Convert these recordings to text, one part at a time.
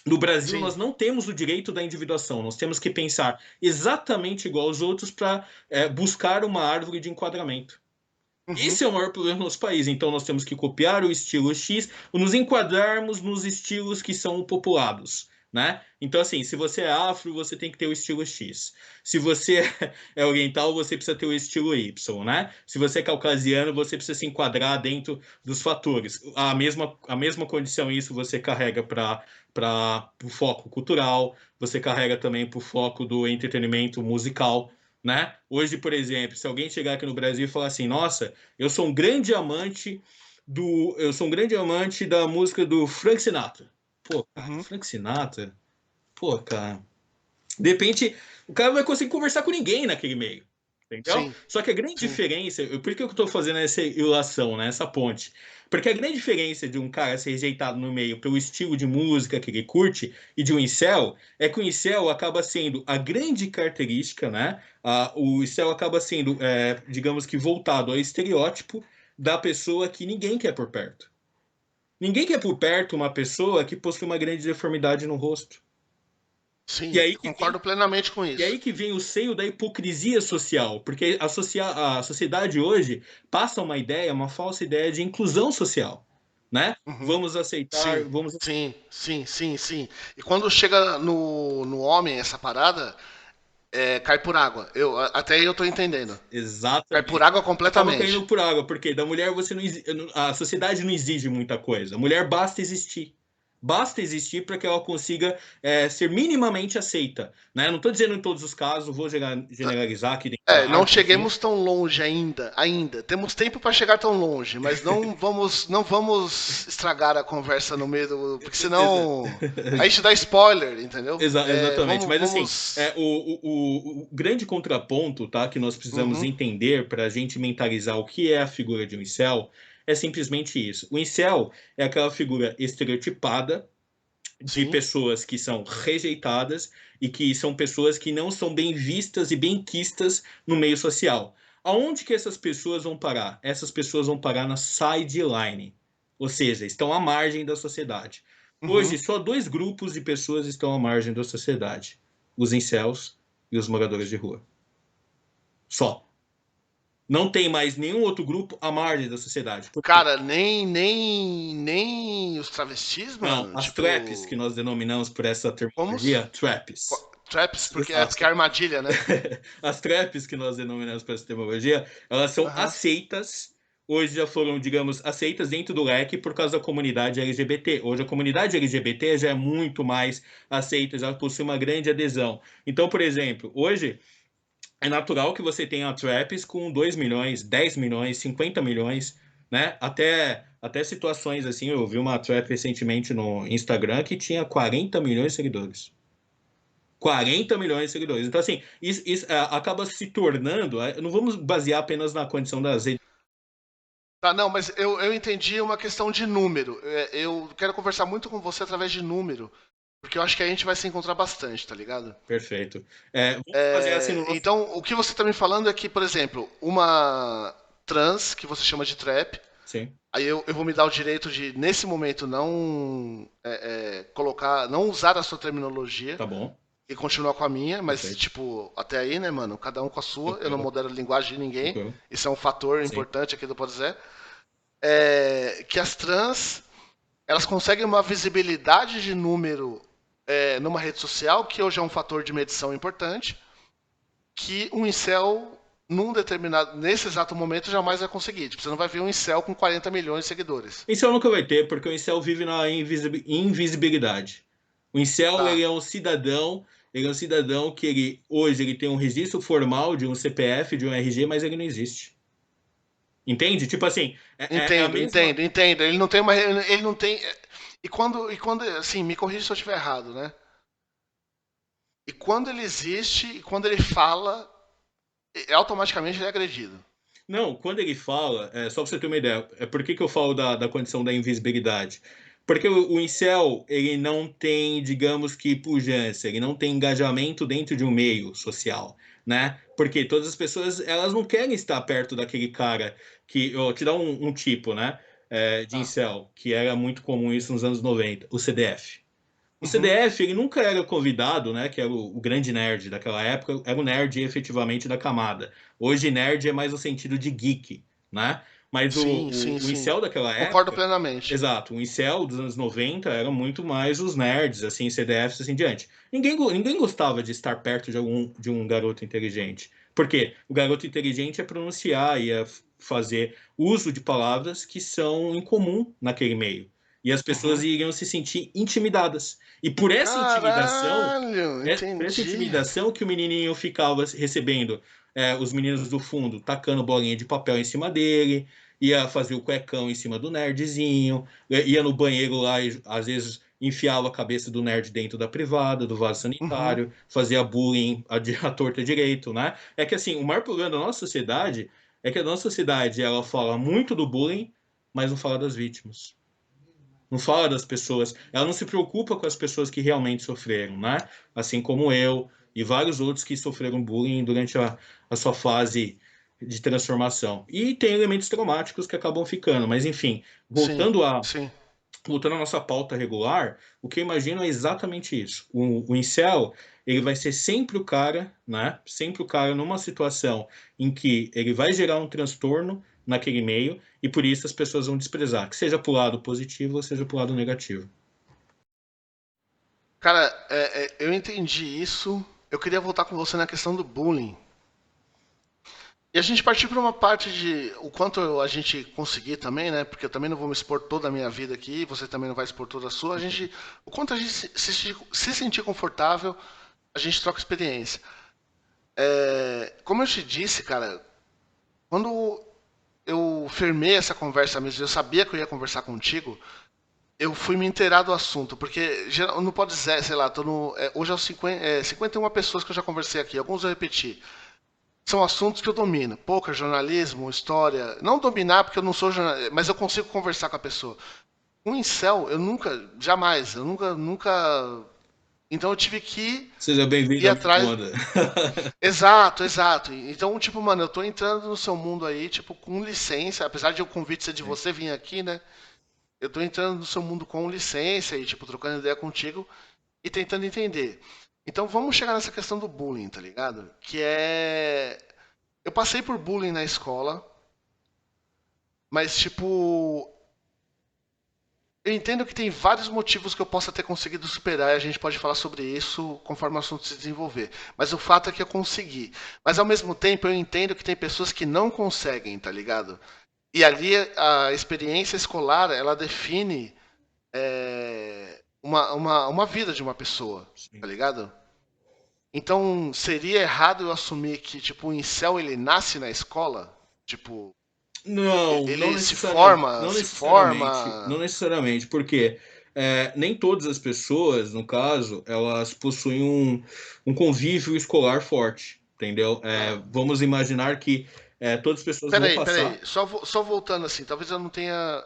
No Brasil, Sim. nós não temos o direito da individuação, nós temos que pensar exatamente igual aos outros para buscar uma árvore de enquadramento. Uhum. Esse é o maior problema do nosso país. Então, nós temos que copiar o estilo X, nos enquadrarmos nos estilos que são populados, né? Então, assim, se você é afro, você tem que ter o estilo X. Se você é oriental, você precisa ter o estilo Y, né? Se você é caucasiano, você precisa se enquadrar dentro dos fatores. A mesma condição, isso você carrega para o foco cultural, você carrega também para o foco do entretenimento musical, né? Hoje, por exemplo, se alguém chegar aqui no Brasil e falar assim, nossa, eu sou um grande amante da música do Frank Sinatra. Pô, cara, Uhum. Frank Sinatra. Pô, cara. De repente, o cara não vai conseguir conversar com ninguém naquele meio. Entendeu? Sim, Só que a grande sim. diferença, por que eu estou fazendo essa ilação, né, essa ponte? Porque a grande diferença de um cara ser rejeitado no meio pelo estilo de música que ele curte e de um incel é que o incel acaba sendo a grande característica, né? O incel acaba sendo, digamos que, voltado ao estereótipo da pessoa que ninguém quer por perto. Ninguém quer por perto uma pessoa que possui uma grande deformidade no rosto. E Sim, aí que vem concordo plenamente com e aí isso. que vem o seio da hipocrisia social, porque a sociedade hoje passa uma ideia, uma falsa ideia de inclusão social, né? Uhum. Vamos aceitar, Sim, vamos sim, sim, sim, sim. E quando chega no homem essa parada, cai por água. Até aí eu tô entendendo. Cai por exatamente. água Acaba completamente. caindo por água, porque da mulher você não, a sociedade não exige muita coisa. A mulher basta existir. Basta existir para que ela consiga ser minimamente aceita, né? Não estou dizendo em todos os casos, vou generalizar aqui dentro da Não arte, enfim. cheguemos tão longe ainda. Temos tempo para chegar tão longe, mas não vamos estragar a conversa no meio do, porque senão a gente dá spoiler, entendeu? Exatamente, Vamos, mas assim, vamos. o grande contraponto, tá, que nós precisamos Uhum, entender para a gente mentalizar o que é a figura de um incel é simplesmente isso. O incel é aquela figura estereotipada de sim. pessoas que são rejeitadas e que são pessoas que não são bem vistas e bem quistas no meio social. Aonde que essas pessoas vão parar? Essas pessoas vão parar na sideline, ou seja, estão à margem da sociedade. Uhum. Hoje, só dois grupos de pessoas estão à margem da sociedade: os incels e os moradores de rua. Só. Não tem mais nenhum outro grupo à margem da sociedade. Por quê? Cara, nem os travestis, Não, mano. as traps que Tipo, nós denominamos por essa como terminologia, traps. traps, porque As, porque é armadilha, né? as traps que nós denominamos para essa terminologia, elas são Aham. aceitas, hoje já foram, digamos, aceitas dentro do leque por causa da comunidade LGBT. Hoje a comunidade LGBT já é muito mais aceita, já possui uma grande adesão. Então, por exemplo, hoje é natural que você tenha traps com 2 milhões, 10 milhões, 50 milhões, né? Até situações assim, eu vi uma trap recentemente no Instagram que tinha 40 milhões de seguidores. 40 milhões de seguidores. Então, assim, isso acaba se tornando. Não vamos basear apenas na condição das redes. Tá, não, mas eu entendi uma questão de número. Eu quero conversar muito com você através de número, porque eu acho que a gente vai se encontrar bastante, tá ligado? Perfeito. Vamos fazer assim no nosso. Então, o que você tá me falando é que, por exemplo, uma trans, que você chama de trap, Sim, aí eu vou me dar o direito de, nesse momento, não colocar, não usar a sua terminologia tá bom. e continuar com a minha, mas, Perfeito. tipo, até aí, né, mano? Cada um com a sua, eu não Tranquilo. modero a linguagem de ninguém, Tranquilo. isso é um fator Sim. importante aqui do Pode Ser. Que as trans elas conseguem uma visibilidade de número numa rede social, que hoje é um fator de medição importante, que um incel, nesse exato momento, jamais vai conseguir. Tipo, você não vai ver um incel com 40 milhões de seguidores. Incel nunca vai ter, porque o incel vive na invisibilidade. O incel, Tá. ele é um cidadão que hoje ele tem um registro formal de um CPF, de um RG, mas ele não existe. Entende? Tipo assim, é a Entendo, mesma. entendo, entendo. Ele não tem uma. Ele não tem. E quando, assim, me corrija se eu estiver errado, né? E quando ele existe, e quando ele fala, automaticamente ele é agredido. Não, quando ele fala, só pra você ter uma ideia, por que que eu falo da condição da invisibilidade? Porque o incel, ele não tem, digamos que, pujança, ele não tem engajamento dentro de um meio social, né? Porque todas as pessoas, elas não querem estar perto daquele cara que, ó, te dá um tipo, né, de Tá. incel, que era muito comum isso nos anos 90, o CDF. O Uhum. CDF, ele nunca era convidado, né, que era o grande nerd daquela época, era o nerd efetivamente da camada. Hoje, nerd é mais no sentido de geek, né? Mas Sim, sim, o sim. incel daquela Concordo época, plenamente. exato, o incel dos anos 90 era muito mais os nerds, assim, CDFs, assim diante. Ninguém gostava de estar perto de um garoto inteligente. Por quê? O garoto inteligente ia pronunciar, ia fazer uso de palavras que são incomum naquele meio. E as pessoas Uhum. iriam se sentir intimidadas. E por essa intimidação, Caralho, por essa entendi. intimidação que o menininho ficava recebendo os meninos do fundo tacando bolinha de papel em cima dele, ia fazer o cuecão em cima do nerdzinho, ia no banheiro lá e às vezes enfiava a cabeça do nerd dentro da privada, do vaso Uhum. sanitário, fazia bullying à torta direito, né? É que assim, o maior problema da nossa sociedade é que a nossa sociedade ela fala muito do bullying, mas não fala das vítimas. Não fala das pessoas, ela não se preocupa com as pessoas que realmente sofreram, né? Assim como eu e vários outros que sofreram bullying durante a sua fase de transformação. E tem elementos traumáticos que acabam ficando, mas enfim, Sim, sim. voltando à nossa pauta regular, o que eu imagino é exatamente isso. O incel, ele vai ser sempre o cara, né? Sempre o cara numa situação em que ele vai gerar um transtorno naquele meio e por isso as pessoas vão desprezar, que seja pro lado positivo ou seja pro lado negativo. Cara, eu entendi isso. Eu queria voltar com você na questão do bullying. E a gente partir para uma parte de o quanto a gente conseguir também, né? Porque eu também não vou me expor toda a minha vida aqui, você também não vai expor toda a sua. O quanto a gente se sentir confortável, a gente troca experiência. Como eu te disse, cara, quando eu firmei essa conversa mesmo, eu sabia que eu ia conversar contigo, eu fui me inteirar do assunto, porque não pode dizer, sei lá, hoje é, 51 pessoas que eu já conversei aqui, alguns eu repeti. São assuntos que eu domino. Poker, jornalismo, história. Não dominar porque eu não sou jornalista, mas eu consigo conversar com a pessoa. Um incel, eu nunca, jamais, eu nunca. Então eu tive que Seja bem-vindo ir à minha atrás. onda. Exato, exato. Então, tipo, mano, eu tô entrando no seu mundo aí, tipo, com licença, apesar de o convite ser de você vir aqui, né? Eu tô entrando no seu mundo com licença e, tipo, trocando ideia contigo e tentando entender. Então vamos chegar nessa questão do bullying, tá ligado? Que é. Eu passei por bullying na escola, mas, tipo, eu entendo que tem vários motivos que eu possa ter conseguido superar e a gente pode falar sobre isso conforme o assunto se desenvolver. Mas o fato é que eu consegui. Mas ao mesmo tempo eu entendo que tem pessoas que não conseguem, tá ligado? E ali a experiência escolar, ela define uma vida de uma pessoa, tá Sim. ligado? Então seria errado eu assumir que, tipo, o incel ele nasce na escola? Tipo, Não, não ele se necessariamente, forma, não se necessariamente, não forma. necessariamente, porque nem todas as pessoas, no caso, elas possuem um convívio escolar forte, entendeu? Ah. Vamos imaginar que todas as pessoas vão passar. Peraí. Só voltando assim, talvez eu não tenha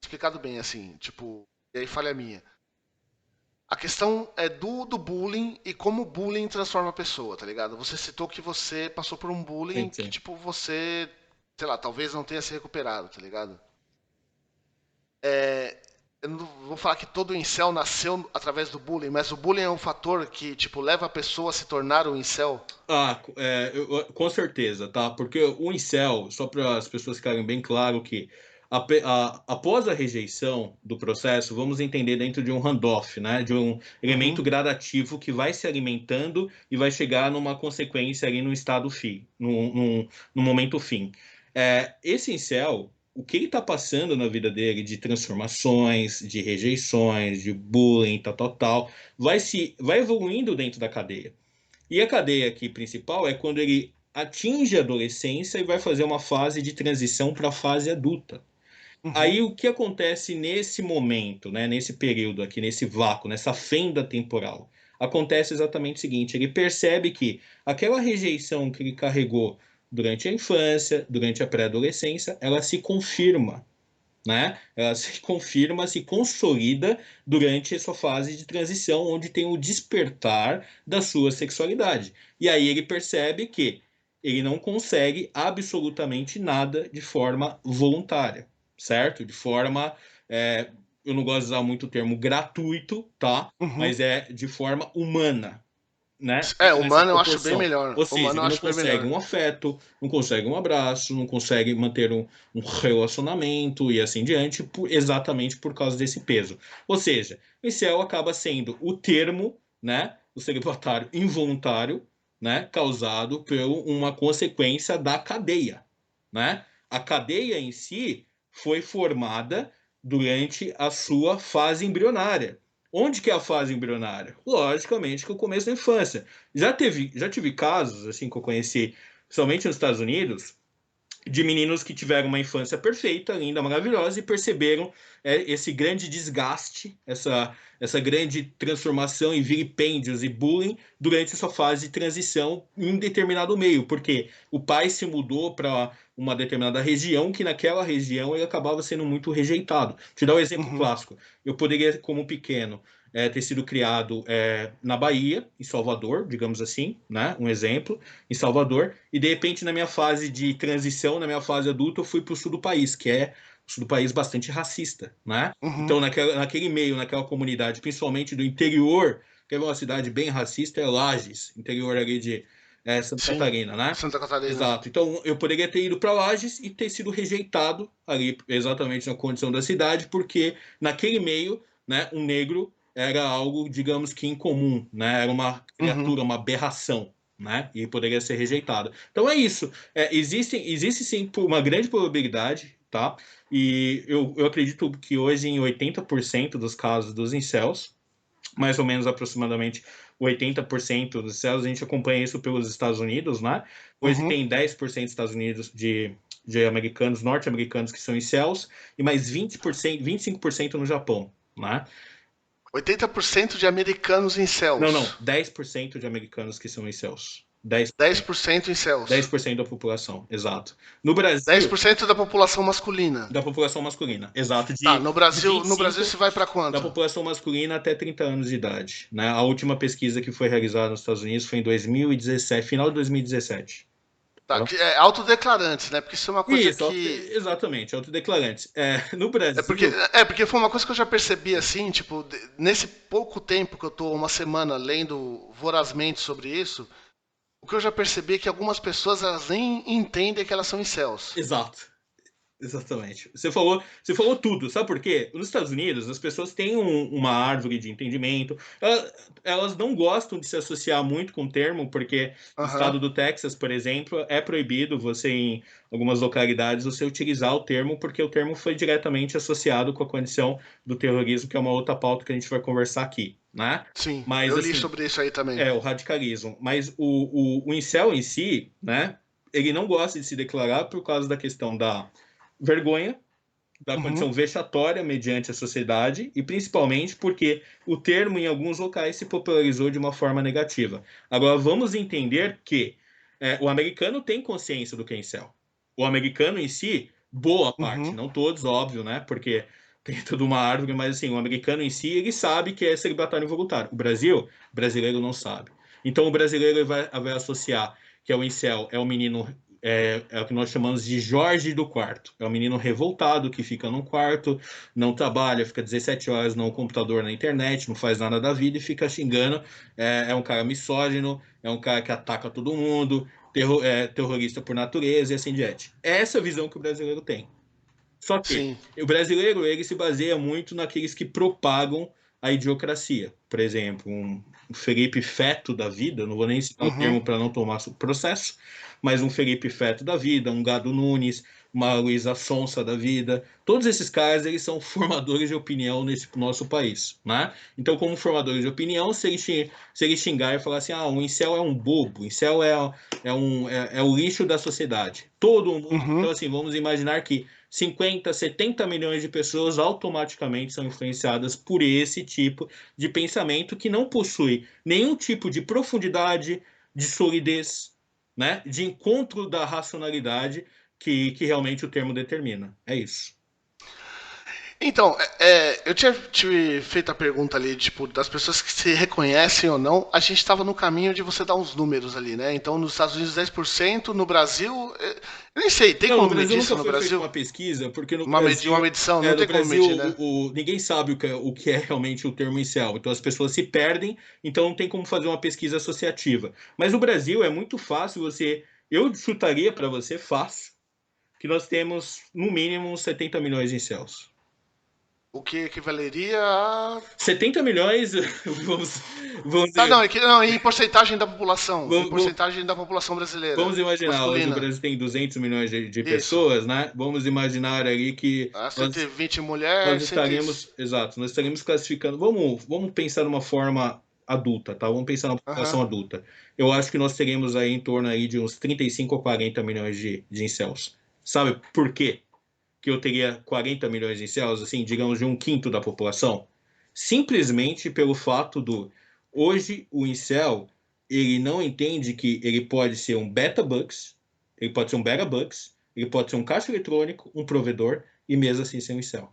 explicado bem assim, tipo, e aí falha minha. A questão é do bullying e como o bullying transforma a pessoa, tá ligado? Você citou que você passou por um bullying Sim, que, sim. tipo, você, sei lá, talvez não tenha se recuperado, tá ligado? Eu não vou falar que todo incel nasceu através do bullying, mas o bullying é um fator que, tipo, leva a pessoa a se tornar um incel. Com certeza, tá? Porque o incel, só para as pessoas ficarem bem claro que após a rejeição do processo, vamos entender dentro de um handoff, né? De um elemento Uhum. gradativo que vai se alimentando e vai chegar numa consequência ali no estado fim, no momento fim. Esse incel, o que ele está passando na vida dele de transformações, de rejeições, de bullying, tal, tal, tal, vai evoluindo dentro da cadeia. E a cadeia aqui principal é quando ele atinge a adolescência e vai fazer uma fase de transição para a fase adulta. Aí Uhum. o que acontece nesse momento, né, nesse período aqui, nesse vácuo, nessa fenda temporal? Acontece exatamente o seguinte: ele percebe que aquela rejeição que ele carregou durante a infância, durante a pré-adolescência, ela se confirma, né? Ela se confirma, se consolida durante a sua fase de transição, onde tem o despertar da sua sexualidade. E aí ele percebe que ele não consegue absolutamente nada de forma voluntária, certo? De forma é, eu não gosto de usar muito o termo gratuito, tá? Uhum. Mas é de forma humana, né? Fica nessa Humano eu acho bem proporção. melhor. Ou Humano seja, eu ele não acho bem consegue melhor. um afeto, não consegue um abraço, não consegue manter um relacionamento e assim diante, exatamente por causa desse peso. Ou seja, o incel acaba sendo o termo, né? O celibatário involuntário, né? Causado por uma consequência da cadeia, né? A cadeia em si foi formada durante a sua fase embrionária. Onde que é a fase embrionária? Logicamente que é o começo da infância. Já tive casos, assim, que eu conheci, principalmente nos Estados Unidos, de meninos que tiveram uma infância perfeita, linda, maravilhosa, e perceberam esse grande desgaste, essa grande transformação em vilipêndios e bullying durante a sua fase de transição em um determinado meio, porque o pai se mudou para uma determinada região, que naquela região ele acabava sendo muito rejeitado. Te dar um exemplo Uhum. clássico. Eu poderia, como pequeno, ter sido criado na Bahia, em Salvador, digamos assim, né? Um exemplo, em Salvador, e de repente na minha fase de transição, na minha fase adulta, eu fui para o sul do país, que é o sul do país bastante racista, né? Uhum. Então naquele meio, naquela comunidade, principalmente do interior, que é uma cidade bem racista, é Lages, interior ali de Santa Sim. Catarina, né? Santa Catarina. Exato. Então eu poderia ter ido para Lages e ter sido rejeitado ali exatamente na condição da cidade, porque naquele meio, né, um negro era algo, digamos que incomum, né? Era uma Uhum. criatura, uma aberração, né? E poderia ser rejeitado. Então é isso. Existe sim uma grande probabilidade, tá? E eu acredito que hoje em 80% dos casos dos incels, mais ou menos aproximadamente 80% dos incels, a gente acompanha isso pelos Estados Unidos, né? Hoje Uhum. tem 10% dos Estados Unidos de americanos, norte-americanos que são incels, e mais 20%, 25% no Japão, né? 80% de americanos em Não, não, céus. 10% de americanos que são incels. 10%. 10% em céus. 10% da população, exato. No dez Brasil, por cento da população masculina. da população masculina, exato, Tá, de No Brasil 25 se vai para da quanto? população masculina até 30 anos de idade, né? A última pesquisa que foi realizada nos Estados Unidos foi em 2017, final de 2017. Tá, Tá? que é autodeclarantes, né? Porque isso é uma coisa Isso, que exatamente, autodeclarantes. No é porque, Brasil, porque foi uma coisa que eu já percebi assim, tipo, nesse pouco tempo que eu tô uma semana lendo vorazmente sobre isso, o que eu já percebi é que algumas pessoas elas nem entendem que elas são incels. exato. Exatamente. Você falou tudo. Sabe por quê? Nos Estados Unidos, as pessoas têm uma árvore de entendimento. Elas não gostam de se associar muito com o termo, porque no Aham. estado do Texas, por exemplo, é proibido você, em algumas localidades, você utilizar o termo, porque o termo foi diretamente associado com a condição do terrorismo, que é uma outra pauta que a gente vai conversar aqui, né? Sim, Mas, eu li assim, sobre isso aí também. o radicalismo. Mas o incel em si, né? Ele não gosta de se declarar por causa da questão da vergonha, da Uhum. condição vexatória mediante a sociedade e principalmente porque o termo em alguns locais se popularizou de uma forma negativa. Agora vamos entender que o americano tem consciência do que é incel. O americano em si, boa parte, Uhum. não todos, óbvio, né? Porque tem toda uma árvore, mas assim, o americano em si, ele sabe que é celibatário involuntário. O brasileiro não sabe. Então o brasileiro vai associar que é o incel, é o menino é o que nós chamamos de Jorge do quarto. É um menino revoltado que fica num quarto, não trabalha, fica 17 horas no computador, na internet, não faz nada da vida e fica xingando. É um cara misógino, é um cara que ataca todo mundo, terrorista por natureza e assim diante. É essa visão que o brasileiro tem. Só que Sim. o brasileiro ele se baseia muito naqueles que propagam a idiocracia. Por exemplo, um Felipe Feto da vida, não vou nem citar o Uhum. termo para não tomar processo, mas um Felipe Feto da vida, um Gado Nunes, uma Luísa Sonsa da vida, todos esses caras eles são formadores de opinião nesse nosso país, né? Então, como formadores de opinião, se ele xingar e falar assim, o incel é um bobo, o incel é o lixo da sociedade. Todo mundo. Uhum. Então, assim, vamos imaginar que 50, 70 milhões de pessoas automaticamente são influenciadas por esse tipo de pensamento que não possui nenhum tipo de profundidade, de solidez, né? De encontro da racionalidade que realmente o termo determina. É isso. Então, eu tinha te feito a pergunta ali, tipo, das pessoas que se reconhecem ou não. A gente estava no caminho de você dar uns números ali, né? Então, nos Estados Unidos, 10%, no Brasil, eu nem sei, tem Não, no como Brasil medir isso nunca no foi feita Brasil? uma pesquisa, porque Uma medição, não no tem como Brasil medir, né? ninguém sabe o que é realmente o termo incel. Então as pessoas se perdem, então não tem como fazer uma pesquisa associativa. Mas no Brasil é muito fácil eu chutaria para você fácil, que nós temos no mínimo uns 70 milhões de incels. O que equivaleria a... 70 milhões, vamos, vamos, Tá, não, não, em porcentagem da população. Em vamos, porcentagem da população brasileira. vamos imaginar, hoje o Masculina. Brasil tem 200 milhões de Isso. pessoas, né? Vamos imaginar ali que Ah, nós 120 nós mulheres, 100... estaremos, exato, nós estaremos classificando. Vamos pensar numa forma adulta, tá? Vamos pensar na Aham. população adulta. Eu acho que nós teremos aí em torno aí de uns 35 ou 40 milhões de incels. Sabe por quê que eu teria 40 milhões de incels, assim, digamos, de um quinto da população? Simplesmente pelo fato do hoje o incel ele não entende que ele pode ser um beta bucks, ele pode ser um beta bucks, ele pode ser um caixa eletrônico, um provedor e mesmo assim ser um incel.